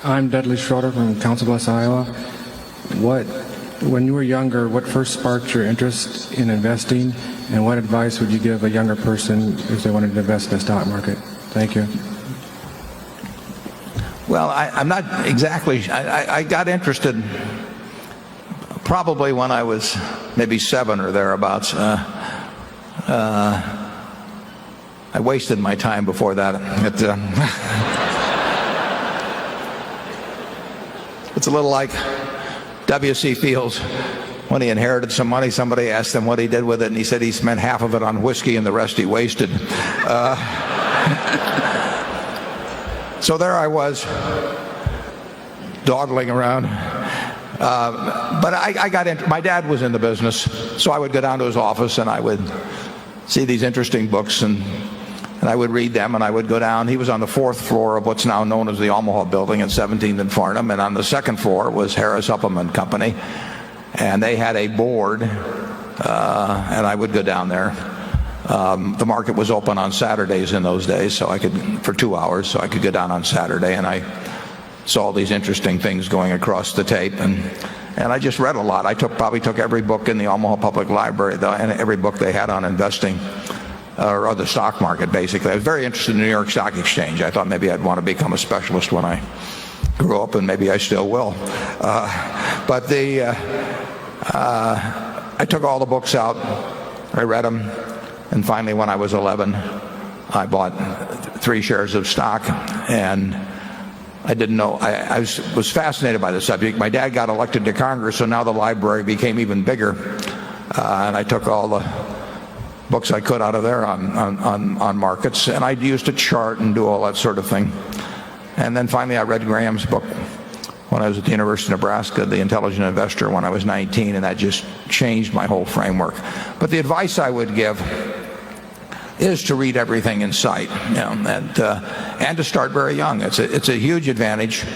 I'm Dudley Schroeder from Council Bluffs, Iowa. When you were younger, what first sparked your interest in investing, and what advice would you give a younger person if they wanted to invest in the stock market? Thank you. Well, I'm not exactly. I got interested probably when I was maybe 7 or thereabouts. I wasted my time before that. It's a little like W.C. Fields. When he inherited some money, somebody asked him what he did with it, and he said he spent half of it on whiskey and the rest he wasted. So there I was, dawdling around. But I got into, my dad was in the business, so I would go down to his office and I would see these interesting books, and I would read them, and I would go down. He was on the 4th floor of what's now known as the Omaha building at 17th and Farnham, and on the 2nd floor was Harris Supplement Company, and they had a board, and I would go down there. The market was open on Saturdays in those days, so I could, for 2 hours, so I could go down on Saturday, and I saw all these interesting things going across the tape, and I just read a lot. I probably took every book in the Omaha Public Library, and every book they had on investing, or the stock market, basically. I was very interested in the New York Stock Exchange. I thought maybe I'd want to become a specialist when I grew up, and maybe I still will. But I took all the books out, I read them, and finally when I was 11, I bought 3 shares of stock, and I didn't know. I was fascinated by the subject. My dad got elected to Congress, so now the library became even bigger, and I took all the books I could out of there on markets, and I used to chart and do all that sort of thing. And then finally I read Graham's book when I was at the University of Nebraska, The Intelligent Investor, when I was 19, and that just changed my whole framework. But the advice I would give is to read everything in sight, and to start very young. It's a huge advantage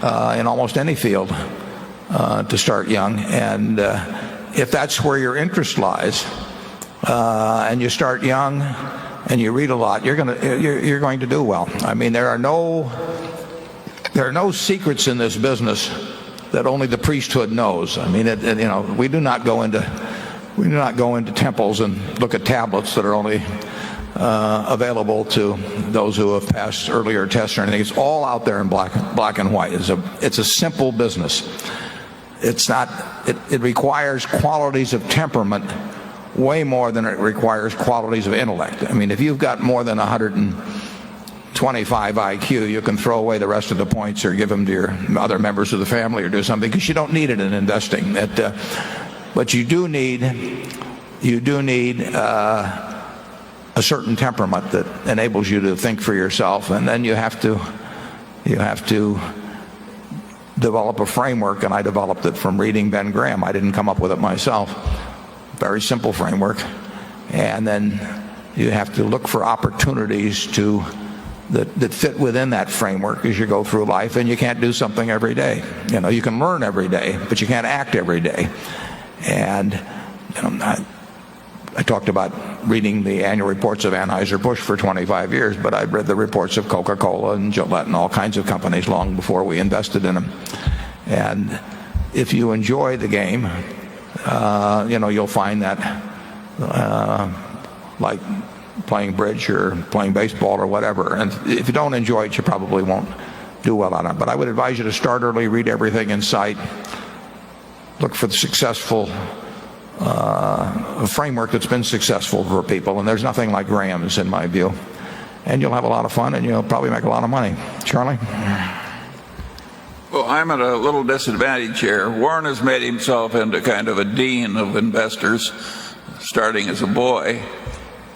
in almost any field to start young, and if that's where your interest lies, and you start young and you read a lot, you're going to do well. I mean, there are no secrets in this business that only the priesthood knows. I mean, we do not go into temples and look at tablets that are only available to those who have passed earlier tests or anything. It's all out there in black and white. It's a simple business. It requires qualities of temperament way more than it requires qualities of intellect. I mean, if you've got more than 125 IQ, you can throw away the rest of the points or give them to your other members of the family or do something, because you don't need it in investing. But you do need a certain temperament that enables you to think for yourself, and then you have to develop a framework, and I developed it from reading Ben Graham. I didn't come up with it myself. Very simple framework. And then you have to look for opportunities that fit within that framework as you go through life, and you can't do something every day. You can learn every day, but you can't act every day. And I talked about reading the annual reports of Anheuser-Busch for 25 years, but I'd read the reports of Coca-Cola and Gillette and all kinds of companies long before we invested in them. And if you enjoy the game, you'll find that like playing bridge or playing baseball or whatever. And if you don't enjoy it, you probably won't do well on it. But I would advise you to start early, read everything in sight, look for the successful framework that's been successful for people. And there's nothing like Graham's, in my view. And you'll have a lot of fun, and you'll probably make a lot of money. Charlie? Well, I'm at a little disadvantage here. Warren has made himself into kind of a dean of investors, starting as a boy,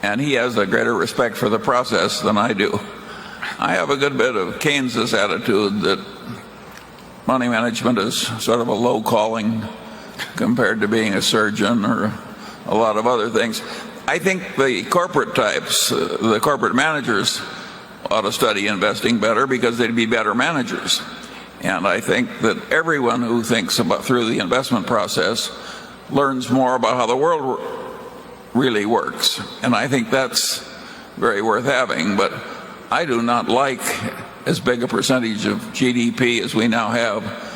and he has a greater respect for the process than I do. I have a good bit of Keynes's attitude that money management is sort of a low calling compared to being a surgeon or a lot of other things. I think the corporate types, the corporate managers, ought to study investing better because they'd be better managers. And I think that everyone who thinks about through the investment process learns more about how the world really works. And I think that's very worth having. But I do not like as big a percentage of GDP as we now have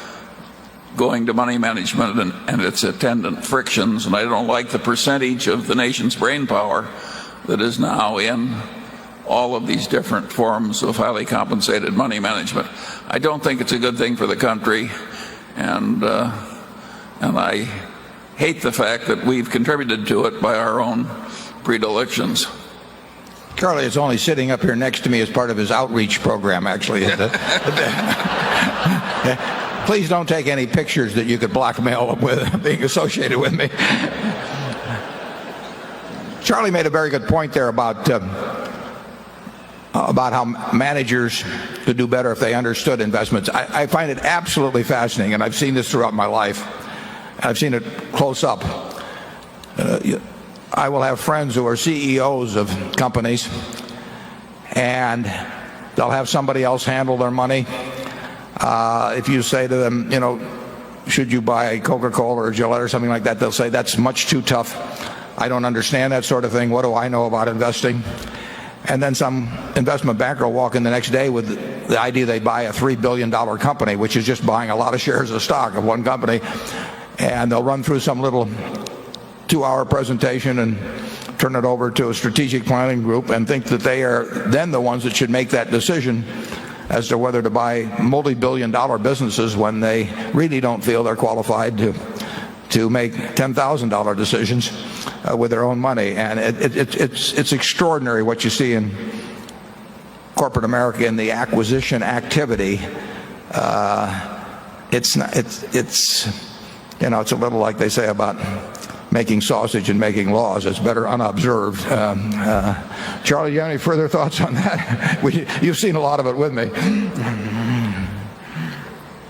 going to money management and its attendant frictions, and I don't like the percentage of the nation's brain power that is now in all of these different forms of highly compensated money management. I don't think it's a good thing for the country, and I hate the fact that we've contributed to it by our own predilections. Charlie is only sitting up here next to me as part of his outreach program, actually. Please don't take any pictures that you could blackmail him with being associated with me. Charlie made a very good point there about how managers could do better if they understood investments. I find it absolutely fascinating, and I've seen this throughout my life. I've seen it close up. I will have friends who are CEOs of companies, and they'll have somebody else handle their money. If you say to them, should you buy Coca-Cola or Gillette or something like that, they'll say, that's much too tough. I don't understand that sort of thing. What do I know about investing? And then some investment banker will walk in the next day with the idea they buy a $3 billion company, which is just buying a lot of shares of stock of one company. And they'll run through some little 2-hour presentation and turn it over to a strategic planning group and think that they are then the ones that should make that decision as to whether to buy multi-billion-dollar businesses when they really don't feel they're qualified to make $10,000 decisions with their own money. And it's extraordinary what you see in corporate America in the acquisition activity. It's a little like they say about making sausage and making laws. It's better unobserved. Charlie, you have any further thoughts on that? You've seen a lot of it with me.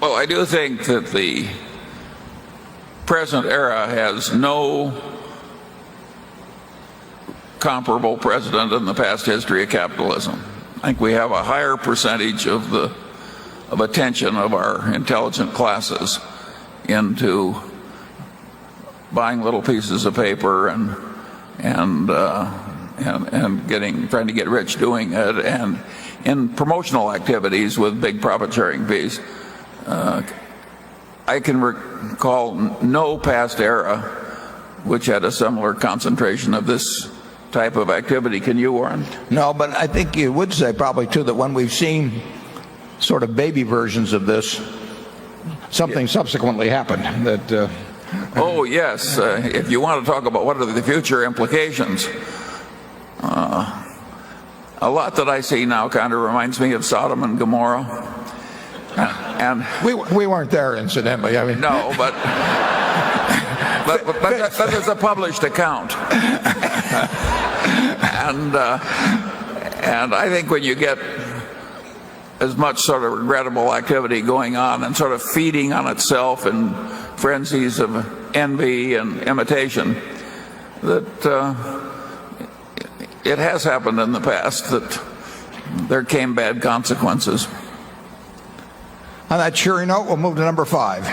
Well, I do think that the present era has no comparable precedent in the past history of capitalism. I think we have a higher percentage of attention of our intelligent classes into buying little pieces of paper and trying to get rich doing it, and in promotional activities with big profit sharing fees. I can recall no past era which had a similar concentration of this type of activity. Can you, Warren? No, but I think you would say probably too that when we've seen sort of baby versions of this, something subsequently happened that oh yes, if you want to talk about what are the future implications, a lot that I see now kind of reminds me of Sodom and Gomorrah. And we weren't there, incidentally. I mean, no, but there's a published account, and I think when you get as much sort of regrettable activity going on and sort of feeding on itself in frenzies of envy and imitation, that it has happened in the past that there came bad consequences. On that cheery note, we'll move to number 5.